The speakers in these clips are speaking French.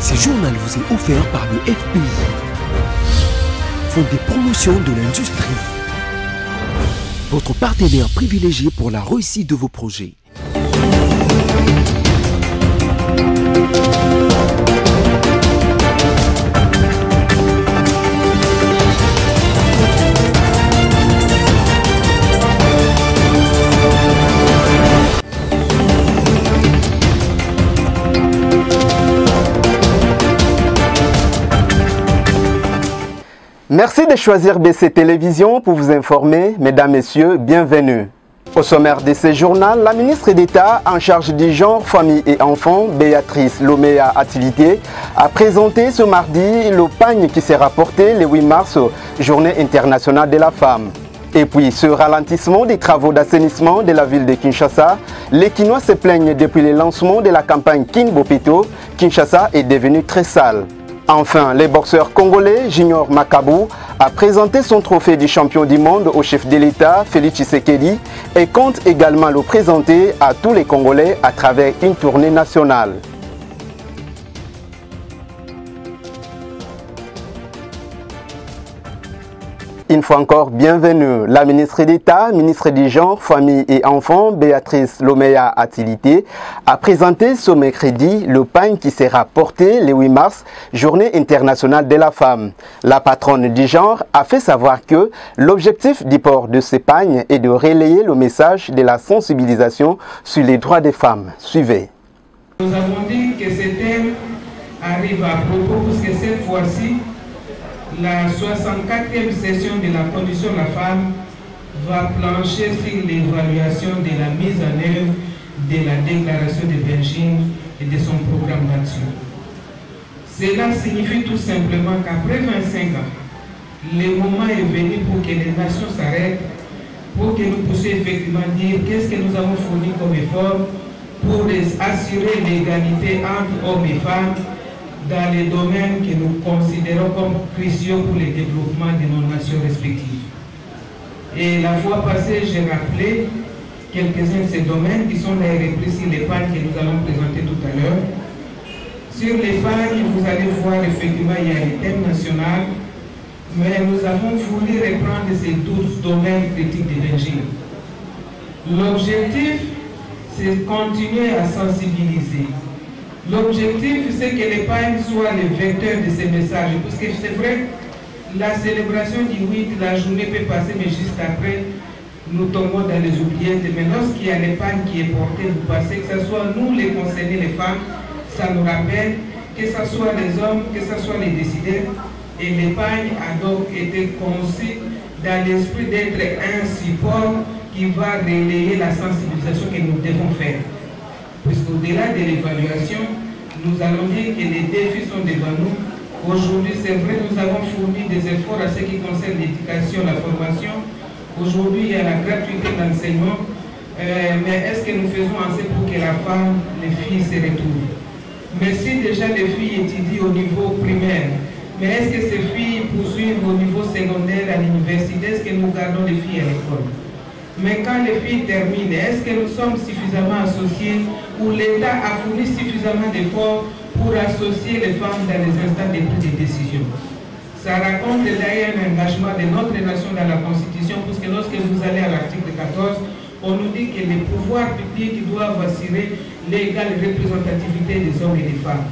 Ce journal vous est offert par le FPI, Fonds de promotion de l'industrie, votre partenaire privilégié pour la réussite de vos projets. Merci de choisir BC Télévision pour vous informer. Mesdames, Messieurs, bienvenue. Au sommaire de ce journal, la ministre d'État en charge du genre, famille et enfants, Béatrice Lomea Atilité, a présenté ce mardi le pagne qui sera porté le 8 mars, Journée internationale de la femme. Et puis, ce ralentissement des travaux d'assainissement de la ville de Kinshasa, les Kinois se plaignent depuis le lancement de la campagne Kin Bopito. Kinshasa est devenu très sale. Enfin, le boxeur congolais Junior Makabu a présenté son trophée du champion du monde au chef de l'État, Félix Tshisekedi, et compte également le présenter à tous les Congolais à travers une tournée nationale. Une fois encore, bienvenue. La ministre d'État, ministre du Genre, Famille et Enfants, Béatrice Lomea Atilité, a présenté ce mercredi le pagne qui sera porté le 8 mars, Journée internationale de la femme. La patronne du genre a fait savoir que l'objectif du port de ce pagne est de relayer le message de la sensibilisation sur les droits des femmes. Suivez. Nous avons dit que ce thème arrive à propos parce que cette fois-ci, la 64e session de la Commission de la femme va plancher sur l'évaluation de la mise en œuvre de la déclaration de Beijing et de son programme d'action. Cela signifie tout simplement qu'après 25 ans, le moment est venu pour que les nations s'arrêtent, pour que nous puissions effectivement dire qu'est-ce que nous avons fourni comme effort pour assurer l'égalité entre hommes et femmes dans les domaines que nous considérons comme cruciaux pour le développement de nos nations respectives. Et la fois passée, j'ai rappelé quelques-uns de ces domaines qui sont les repris sur les pagnes que nous allons présenter tout à l'heure. Sur les pagnes, vous allez voir effectivement il y a un thème national, mais nous avons voulu reprendre ces 12 domaines critiques de Beijing. L'objectif, c'est de continuer à sensibiliser. L'objectif, c'est que les pagnes soient les vecteurs de ces messages. Parce que c'est vrai, la célébration du 8, la journée peut passer, mais juste après, nous tombons dans les oubliettes. Mais lorsqu'il y a les pagnes qui est porté, vous passez, que ce soit nous les concernés, les femmes, ça nous rappelle, que ce soit les hommes, que ce soit les décideurs. Et les pagnes ont donc été conçus dans l'esprit d'être un support qui va relayer la sensibilisation que nous devons faire. Puisqu'au-delà de l'évaluation, nous allons dire que les défis sont devant nous. Aujourd'hui, c'est vrai, nous avons fourni des efforts à ce qui concerne l'éducation, la formation. Aujourd'hui, il y a la gratuité d'enseignement. Mais est-ce que nous faisons assez pour que la femme, les filles se retrouvent? Mais si déjà les filles étudient au niveau primaire, mais est-ce que ces filles poursuivent au niveau secondaire à l'université? Est-ce que nous gardons les filles à l'école? Mais quand les filles terminent, est-ce que nous sommes suffisamment associés ou l'État a fourni suffisamment d'efforts pour associer les femmes dans les instants de prise de décision? Ça raconte d'ailleurs un engagement de notre nation dans la Constitution, puisque lorsque vous allez à l'article 14, on nous dit que les pouvoirs publics doivent assurer l'égale représentativité des hommes et des femmes.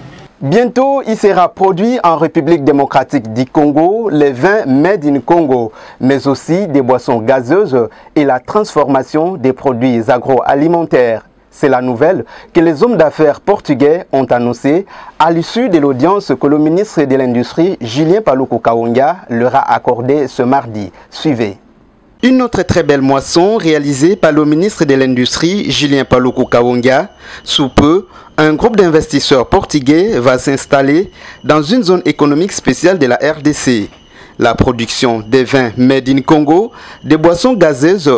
Bientôt, il sera produit en République démocratique du Congo les vins made in Congo, mais aussi des boissons gazeuses et la transformation des produits agroalimentaires. C'est la nouvelle que les hommes d'affaires portugais ont annoncée à l'issue de l'audience que le ministre de l'Industrie, Julien Paluku Kahonga, leur a accordée ce mardi. Suivez. Une autre très belle moisson réalisée par le ministre de l'Industrie, Julien Paluku Kahonga. Sous peu, un groupe d'investisseurs portugais va s'installer dans une zone économique spéciale de la RDC. La production des vins made in Congo, des boissons gazeuses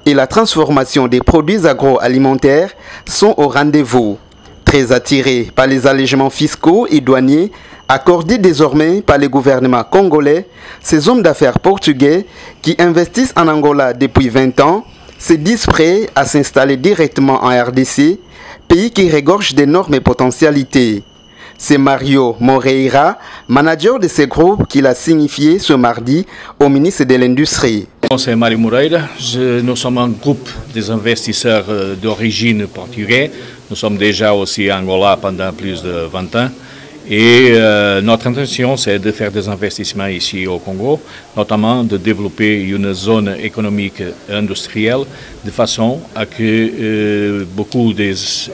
et la transformation des produits agroalimentaires sont au rendez-vous. Très attirés par les allégements fiscaux et douaniers accordés désormais par le gouvernement congolais, ces hommes d'affaires portugais qui investissent en Angola depuis 20 ans se disent prêts à s'installer directement en RDC, pays qui regorge d'énormes potentialités. C'est Mario Moreira, manager de ce groupe, qui l'a signifié ce mardi au ministre de l'Industrie. C'est Mario Moreira, nous sommes un groupe des investisseurs d'origine portugaise. Nous sommes déjà aussi à Angola pendant plus de 20 ans. Et notre intention, c'est de faire des investissements ici au Congo, notamment de développer une zone économique industrielle de façon à que beaucoup d'entreprises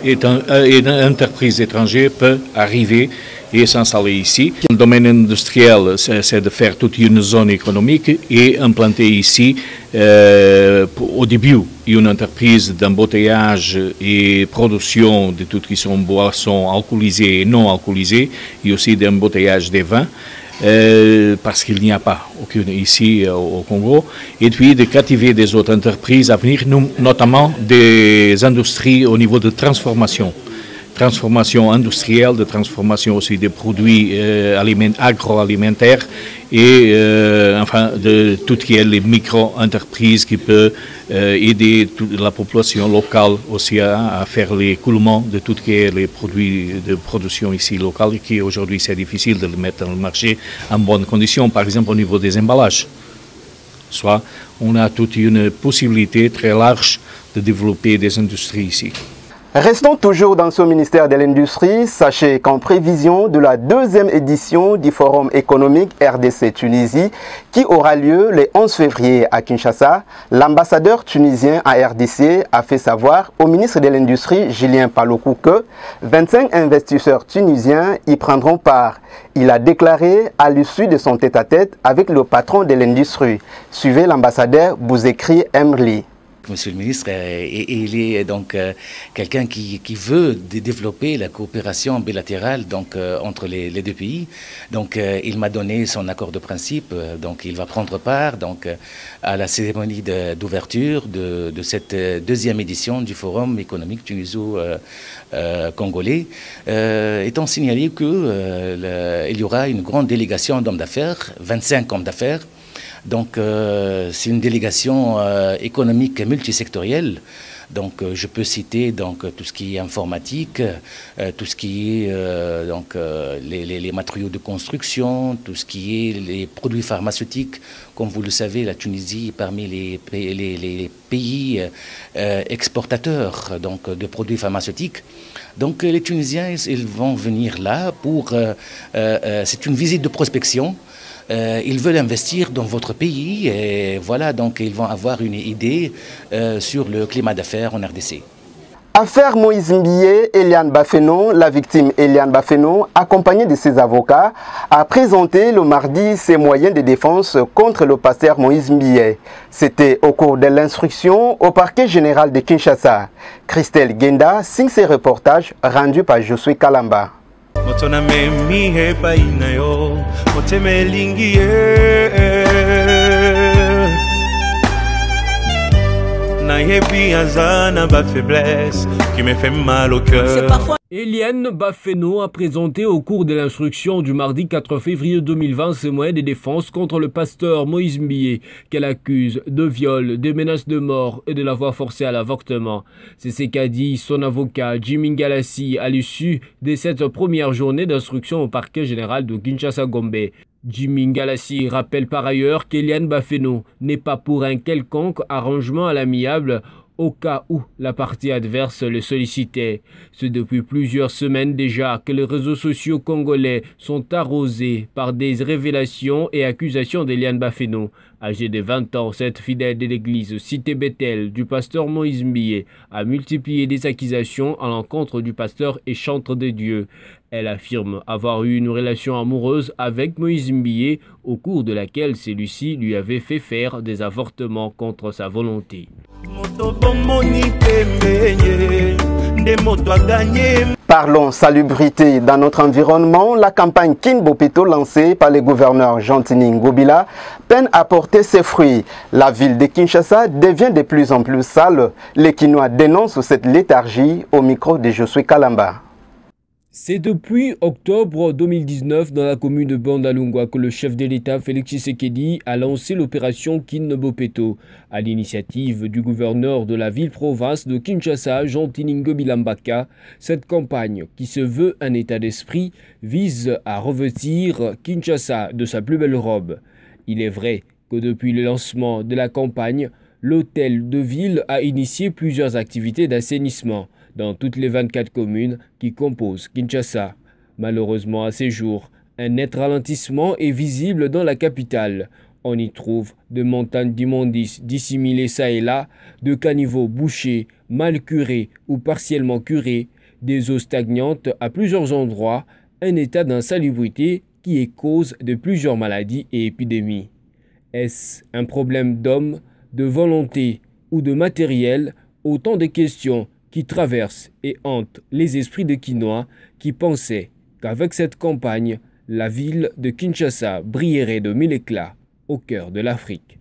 étrangères peuvent arriver et s'installer ici. Le domaine industriel, c'est de faire toute une zone économique et implanter ici, au début, une entreprise d'embouteillage et production de tout ce qui sont boissons alcoolisées et non alcoolisées, et aussi d'embouteillage des vins, parce qu'il n'y a pas aucune ici au Congo, et puis de captiver des autres entreprises à venir, notamment des industries au niveau de transformation industrielle, de transformation aussi des produits agroalimentaires et enfin de tout ce qui est les micro-entreprises qui peuvent aider toute la population locale aussi à faire l'écoulement de tout ce qui est les produits de production ici locale et qui aujourd'hui c'est difficile de le mettre dans le marché en bonnes conditions, par exemple au niveau des emballages. Soit on a toute une possibilité très large de développer des industries ici. Restons toujours dans ce ministère de l'Industrie. Sachez qu'en prévision de la deuxième édition du Forum économique RDC-Tunisie, qui aura lieu le 11 février à Kinshasa, l'ambassadeur tunisien à RDC a fait savoir au ministre de l'Industrie, Julien Paluku, que 25 investisseurs tunisiens y prendront part. Il a déclaré à l'issue de son tête-à-tête avec le patron de l'industrie. Suivez l'ambassadeur Bouzekri Emri. Monsieur le ministre, il est donc quelqu'un qui veut développer la coopération bilatérale donc, entre les deux pays. Donc il m'a donné son accord de principe, donc il va prendre part donc, à la cérémonie d'ouverture de cette deuxième édition du Forum économique tuniso-congolais, étant signalé qu'il y aura une grande délégation d'hommes d'affaires, 25 hommes d'affaires. Donc c'est une délégation économique multisectorielle. Donc je peux citer donc tout ce qui est informatique, tout ce qui est les matériaux de construction, tout ce qui est les produits pharmaceutiques. Comme vous le savez, la Tunisie est parmi les pays exportateurs donc, de produits pharmaceutiques. Donc les Tunisiens, ils vont venir là pour... c'est une visite de prospection. Ils veulent investir dans votre pays et voilà, donc ils vont avoir une idée sur le climat d'affaires en RDC. Affaire Moïse Mbié, Eliane Bafeno, la victime Eliane Bafeno, accompagnée de ses avocats, a présenté le mardi ses moyens de défense contre le pasteur Moïse Mbié. C'était au cours de l'instruction au parquet général de Kinshasa. Christelle Genda signe ses reportages rendus par Josué Kalamba. Motona memi hepa inayo moteme lingi na yebi azana ba faiblesse qui me fait mal au cœur. Eliane Bafeno a présenté au cours de l'instruction du mardi 4 février 2020 ses moyens de défense contre le pasteur Moïse Mbié, qu'elle accuse de viol, de menaces de mort et de l'avoir forcé à l'avortement. C'est ce qu'a dit son avocat Jimmy Ngalassi à l'issue de cette première journée d'instruction au parquet général de Kinshasa-Gombe. Jimmy Ngalassi rappelle par ailleurs qu'Eliane Bafeno n'est pas pour un quelconque arrangement à l'amiable au cas où la partie adverse le sollicitait. C'est depuis plusieurs semaines déjà que les réseaux sociaux congolais sont arrosés par des révélations et accusations d'Eliane Bafeno. Âgée de 20 ans, cette fidèle de l'église Cité Bethel du pasteur Moïse Mbié a multiplié des accusations à l'encontre du pasteur et chantre de Dieu. Elle affirme avoir eu une relation amoureuse avec Moïse Mbié au cours de laquelle celui-ci lui avait fait faire des avortements contre sa volonté. Parlons salubrité dans notre environnement. La campagne Kinbopito lancée par le gouverneur Jean-Tini Ngobila peine à porter ses fruits. La ville de Kinshasa devient de plus en plus sale. Les Kinois dénoncent cette léthargie au micro de Josué Kalamba. C'est depuis octobre 2019 dans la commune de Bandalungwa que le chef de l'État Félix Tshisekedi a lancé l'opération Kin Bopeto à l'initiative du gouverneur de la ville-province de Kinshasa, Jean Tiningue Bilambaka. Cette campagne, qui se veut un état d'esprit, vise à revêtir Kinshasa de sa plus belle robe. Il est vrai que depuis le lancement de la campagne, l'hôtel de ville a initié plusieurs activités d'assainissement dans toutes les 24 communes qui composent Kinshasa. Malheureusement, à ces jours, un net ralentissement est visible dans la capitale. On y trouve de montagnes d'immondices dissimulées ça et là, de caniveaux bouchés, mal curés ou partiellement curés, des eaux stagnantes à plusieurs endroits, un état d'insalubrité qui est cause de plusieurs maladies et épidémies. Est-ce un problème d'homme, de volonté ou de matériel? Autant de questions qui traversent et hantent les esprits de Kinois qui pensaient qu'avec cette campagne, la ville de Kinshasa brillerait de mille éclats au cœur de l'Afrique.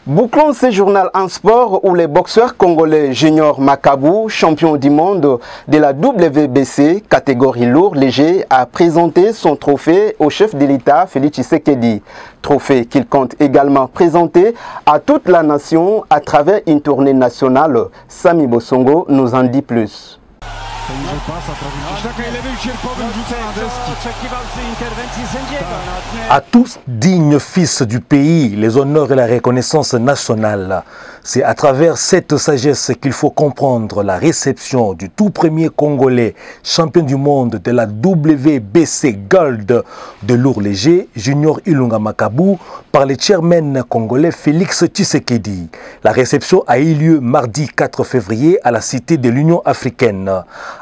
Bouclons ce journal en sport où les boxeurs congolais Junior Makabu, champion du monde de la WBC, catégorie lourd léger, a présenté son trophée au chef de l'État Félix Tshisekedi. Trophée qu'il compte également présenter à toute la nation à travers une tournée nationale. Sami Bosongo nous en dit plus. À tous dignes fils du pays, les honneurs et la reconnaissance nationale. C'est à travers cette sagesse qu'il faut comprendre la réception du tout premier Congolais champion du monde de la WBC Gold de lourd léger, Junior Ilunga Makabu, par le chairman congolais Félix Tshisekedi. La réception a eu lieu mardi 4 février à la Cité de l'Union africaine.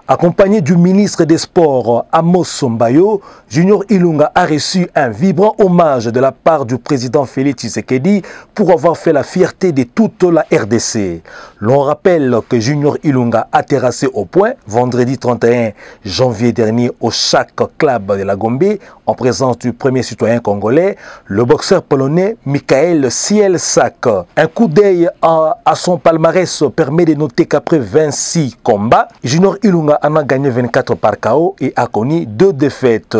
Accompagné du ministre des Sports Amos Sombayo, Junior Ilunga a reçu un vibrant hommage de la part du président Félix Tshisekedi pour avoir fait la fierté de toute la RDC. L'on rappelle que Junior Ilunga a terrassé au point vendredi 31 janvier dernier au Chac Club de la Gombe en présence du premier citoyen congolais, le boxeur polonais Michael Sielsak. Un coup d'œil à son palmarès permet de noter qu'après 26 combats, Junior Ilunga en a gagné 24 par KO et a connu 2 défaites.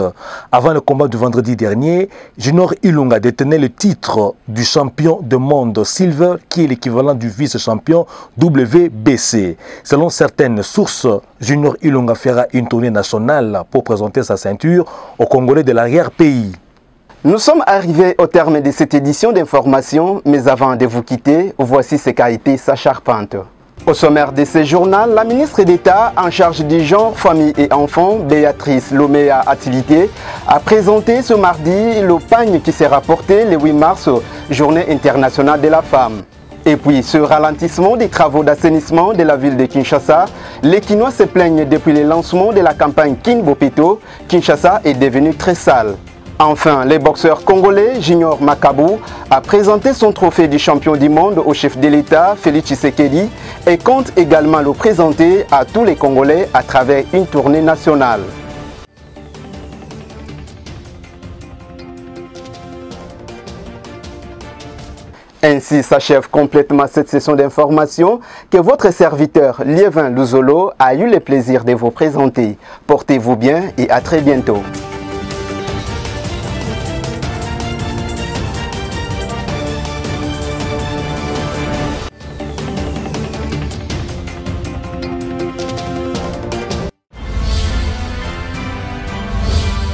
Avant le combat du vendredi dernier, Junior Ilunga détenait le titre du champion du monde Silver, qui est l'équivalent du vice-champion WBC. Selon certaines sources, Junior Ilunga fera une tournée nationale pour présenter sa ceinture aux Congolais de l'arrière-pays. Nous sommes arrivés au terme de cette édition d'information, mais avant de vous quitter, voici ce qu'a été sa charpente. Au sommaire de ce journal, la ministre d'État en charge du genre, famille et enfants, Béatrice Lomea Activité, a présenté ce mardi le pagne qui sera porté le 8 mars, Journée internationale de la femme. Et puis, ce ralentissement des travaux d'assainissement de la ville de Kinshasa, les Kinois se plaignent depuis le lancement de la campagne Kin Bopeto. Kinshasa est devenu très sale. Enfin, le boxeur congolais Junior Makabu a présenté son trophée du champion du monde au chef de l'État Félix Tshisekedi et compte également le présenter à tous les Congolais à travers une tournée nationale. Ainsi s'achève complètement cette session d'information que votre serviteur Liévin Luzolo a eu le plaisir de vous présenter. Portez-vous bien et à très bientôt.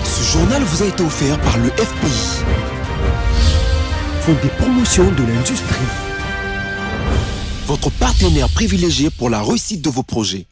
Ce journal vous a été offert par le FPI. Fonds des promotions de l'industrie. Votre partenaire privilégié pour la réussite de vos projets.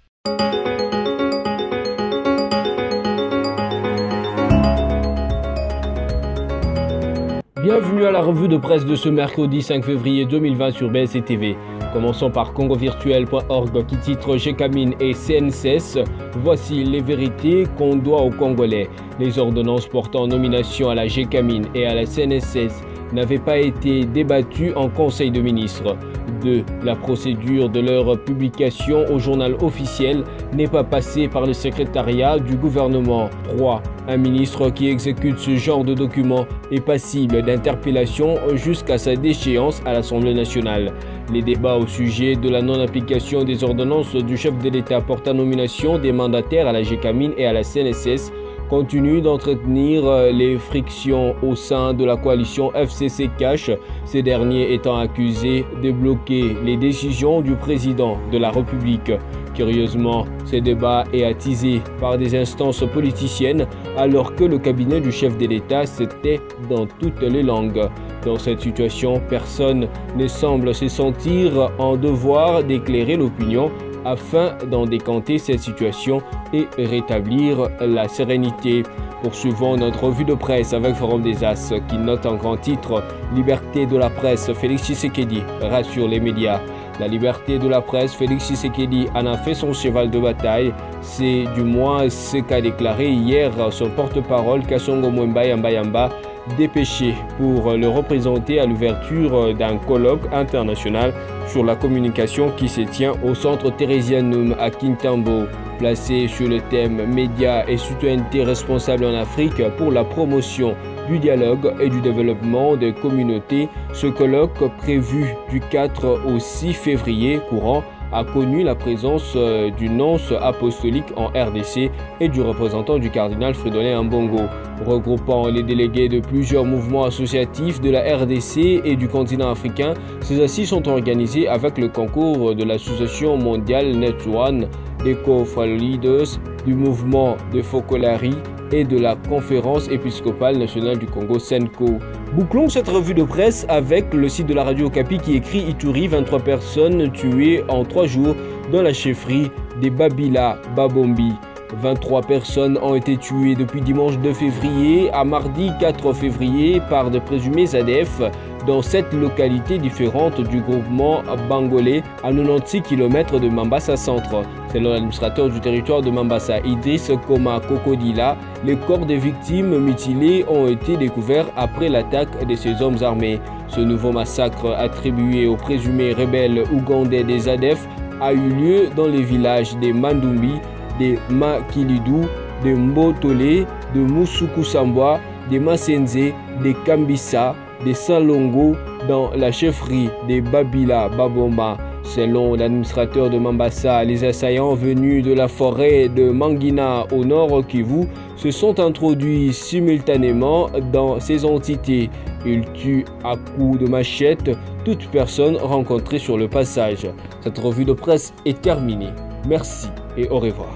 Bienvenue à la revue de presse de ce mercredi 5 février 2020 sur BSC TV. Commençons par congovirtuel.org qui titre GECAMIN et CNCS. Voici les vérités qu'on doit aux Congolais. Les ordonnances portant nomination à la GECAMIN et à la CNSS n'avaient pas été débattues en Conseil de ministres. 2. La procédure de leur publication au journal officiel n'est pas passée par le secrétariat du gouvernement. 3. Un ministre qui exécute ce genre de document est passible d'interpellation jusqu'à sa déchéance à l'Assemblée nationale. Les débats au sujet de la non-application des ordonnances du chef de l'État portant nomination des mandataires à la GECAMINE et à la CNSS continuent d'entretenir les frictions au sein de la coalition FCC-Cash, ces derniers étant accusés de bloquer les décisions du président de la République. Curieusement, ce débat est attisé par des instances politiciennes alors que le cabinet du chef de l'État s'était dans toutes les langues. Dans cette situation, personne ne semble se sentir en devoir d'éclairer l'opinion afin d'en décanter cette situation et rétablir la sérénité. Poursuivons notre revue de presse avec Forum des As qui note en grand titre « Liberté de la presse, Félix Tshisekedi rassure les médias ». La liberté de la presse, Félix Tshisekedi en a fait son cheval de bataille. C'est du moins ce qu'a déclaré hier son porte-parole Kasongo Mwemba Yamba, dépêché pour le représenter à l'ouverture d'un colloque international sur la communication qui se tient au centre Theresianum à Kintambo. Placé sur le thème « Médias et citoyenneté responsable en Afrique pour la promotion du dialogue et du développement des communautés », ce colloque prévu du 4 au 6 février courant a connu la présence du nonce apostolique en RDC et du représentant du cardinal Fridolin Ambongo. Regroupant les délégués de plusieurs mouvements associatifs de la RDC et du continent africain, ces assises sont organisées avec le concours de l'association mondiale Net1, des co-leaders, du mouvement de Focolari et de la conférence épiscopale nationale du Congo Senko. Bouclons cette revue de presse avec le site de la radio Okapi qui écrit Ituri, 23 personnes tuées en 3 jours dans la chefferie des Babila Babombi. 23 personnes ont été tuées depuis dimanche 2 février à mardi 4 février par de présumés ADF dans 7 localités différentes du groupement Bangolais à 96 km de Mambasa Centre. Selon l'administrateur du territoire de Mambasa, Idriss Koma Kokodila, les corps des victimes mutilées ont été découverts après l'attaque de ces hommes armés. Ce nouveau massacre attribué aux présumés rebelles ougandais des ADF a eu lieu dans les villages des Mandumbi, de Makilidou, de Mbotole, de Musukusambwa, de Masenze, de Kambissa, de Salongo, dans la chefferie des Babila Baboma. Selon l'administrateur de Mambasa, les assaillants venus de la forêt de Mangina au nord Kivu se sont introduits simultanément dans ces entités. Ils tuent à coups de machette toute personne rencontrée sur le passage. Cette revue de presse est terminée. Merci et au revoir.